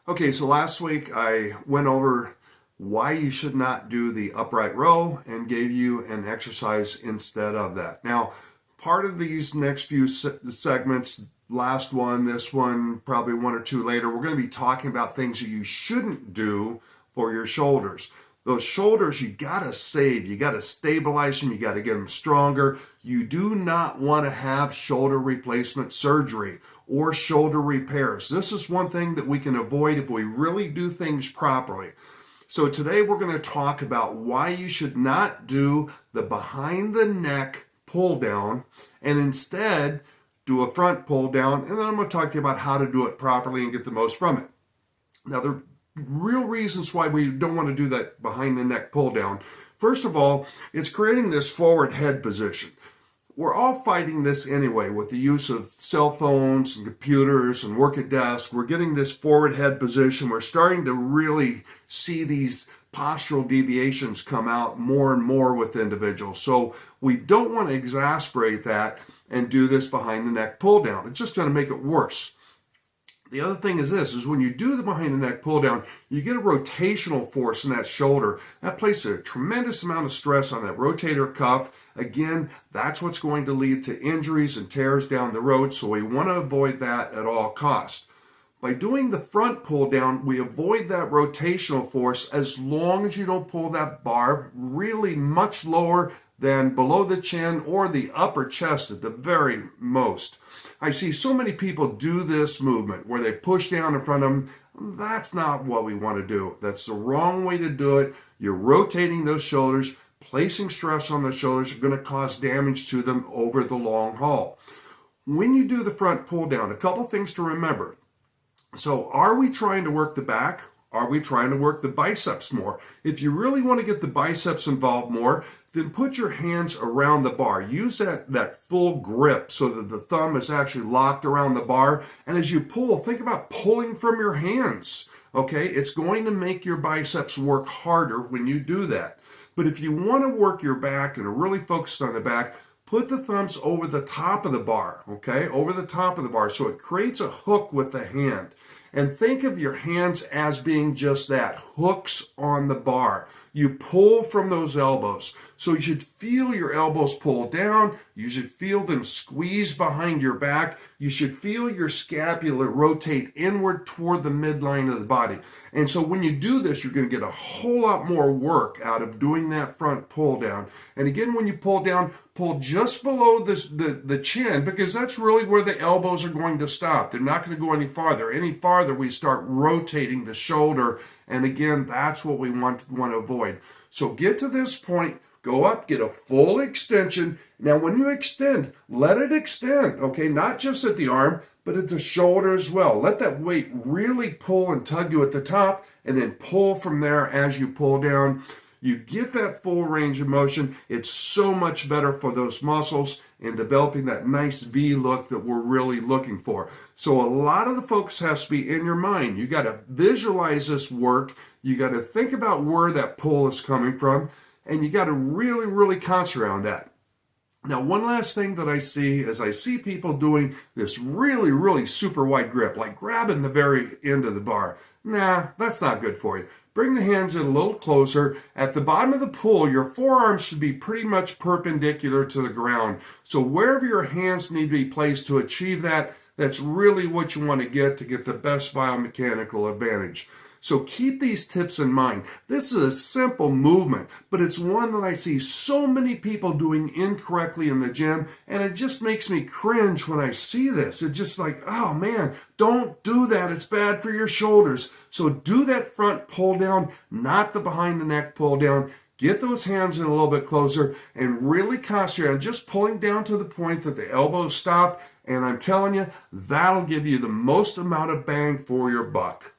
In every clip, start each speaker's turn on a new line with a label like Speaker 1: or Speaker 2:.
Speaker 1: Okay, so last week I went over why you should not do the upright row and gave you an exercise instead of that. Now, part of these next few segments, last one, this one, probably one or two later, we're going to be talking about things that you shouldn't do for your shoulders. Those shoulders, you got to save, you got to stabilize them, you got to get them stronger. You do not want to have shoulder replacement surgery or shoulder repairs. This is one thing that we can avoid if we really do things properly. So today we're going to talk about why you should not do the behind the neck pull down and instead do a front pull down, and then I'm going to talk to you about how to do it properly and get the most from it. Now, the real reasons why we don't want to do that behind the neck pull down. First of all, it's creating this forward head position. We're all fighting this anyway with the use of cell phones and computers and work at desk. We're getting this forward head position. We're starting to really see these postural deviations come out more and more with individuals. So we don't want to exasperate that and do this behind the neck pull down. It's just going to make it worse. The other thing is this, is when you do the behind the neck pull down, you get a rotational force in that shoulder. That places a tremendous amount of stress on that rotator cuff. Again, that's what's going to lead to injuries and tears down the road, so we want to avoid that at all costs. By doing the front pull down, we avoid that rotational force as long as you don't pull that bar really much lower than below the chin or the upper chest at the very most. I see so many people do this movement where they push down in front of them. That's not what we want to do. That's the wrong way to do it. You're rotating those shoulders, placing stress on the shoulders are going to cause damage to them over the long haul. When you do the front pull down, a couple things to remember. So are we trying to work the back? Are we trying to work the biceps more? If you really want to get the biceps involved more, then put your hands around the bar. Use that full grip so that the thumb is actually locked around the bar. And as you pull, think about pulling from your hands. Okay, it's going to make your biceps work harder when you do that. But if you want to work your back and are really focused on the back, put the thumbs over the top of the bar, okay? Over the top of the bar, so it creates a hook with the hand. And think of your hands as being just that, hooks on the bar. You pull from those elbows. So you should feel your elbows pull down. You should feel them squeeze behind your back. You should feel your scapula rotate inward toward the midline of the body. And so when you do this, you're going to get a whole lot more work out of doing that front pull down. And again, when you pull down, pull just below the chin, because that's really where the elbows are going to stop. They're not going to go any farther. Any farther, we start rotating the shoulder. And again, that's what we want to avoid. So get to this point, go up, get a full extension. Now, when you extend, let it extend, okay? Not just at the arm, but at the shoulder as well. Let that weight really pull and tug you at the top, and then pull from there as you pull down. You get that full range of motion. It's so much better for those muscles in developing that nice V look that we're really looking for. So a lot of the focus has to be in your mind. You got to visualize this work. You got to think about where that pull is coming from, and you got to really, really concentrate on that. Now, one last thing that I see is I see people doing this really, really super wide grip, like grabbing the very end of the bar. Nah, that's not good for you. Bring the hands in a little closer. At the bottom of the pull, your forearms should be pretty much perpendicular to the ground. So wherever your hands need to be placed to achieve that, that's really what you want to get the best biomechanical advantage. So keep these tips in mind. This is a simple movement, but it's one that I see so many people doing incorrectly in the gym, and it just makes me cringe when I see this. It's just like, oh man, don't do that. It's bad for your shoulders. So do that front pull down, not the behind the neck pull down. Get those hands in a little bit closer and really concentrate on just pulling down to the point that the elbows stop. And I'm telling you, that'll give you the most amount of bang for your buck.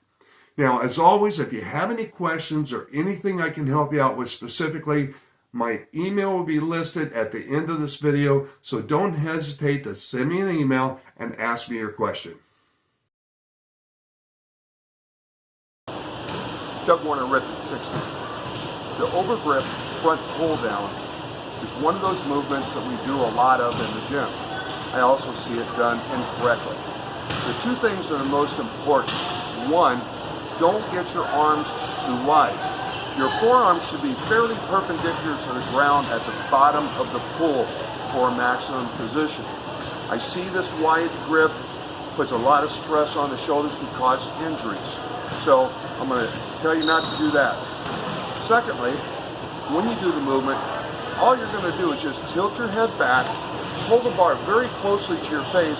Speaker 1: Now, as always, if you have any questions or anything I can help you out with specifically, my email will be listed at the end of this video, so don't hesitate to send me an email and ask me your question.
Speaker 2: Doug Warner, Ripken 60. The overgrip front pull down is one of those movements that we do a lot of in the gym. I also see it done incorrectly. The two things that are most important: one, don't get your arms too wide. Your forearms should be fairly perpendicular to the ground at the bottom of the pull for a maximum position. I see this wide grip puts a lot of stress on the shoulders and causes injuries. So I'm going to tell you not to do that. Secondly, when you do the movement, all you're going to do is just tilt your head back, hold the bar very closely to your face,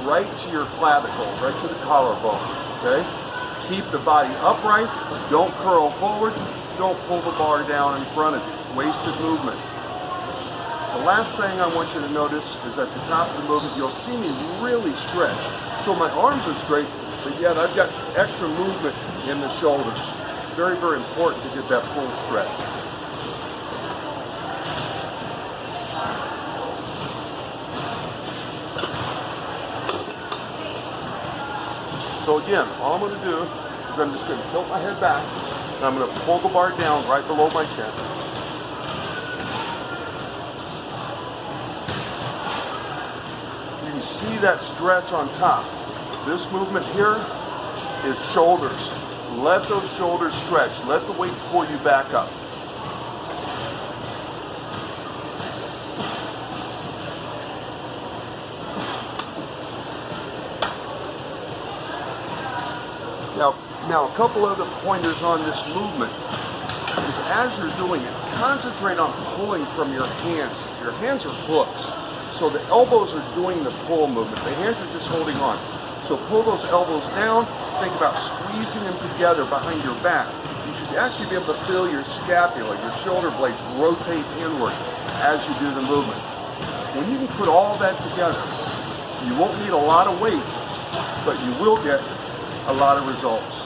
Speaker 2: right to your clavicle, right to the collarbone, okay? Keep the body upright, don't curl forward, don't pull the bar down in front of you. Wasted movement. The last thing I want you to notice is at the top of the movement, you'll see me really stretch. So my arms are straight, but yet I've got extra movement in the shoulders. Very, very important to get that full stretch. So again, all I'm going to do is I'm just going to tilt my head back, and I'm going to pull the bar down right below my chin. You can see that stretch on top. This movement here is shoulders. Let those shoulders stretch. Let the weight pull you back up. Now a couple other pointers on this movement is as you're doing it, concentrate on pulling from your hands. Your hands are hooks. So the elbows are doing the pull movement. The hands are just holding on. So pull those elbows down. Think about squeezing them together behind your back. You should actually be able to feel your scapula, your shoulder blades rotate inward as you do the movement. When you can put all that together, you won't need a lot of weight, but you will get a lot of results.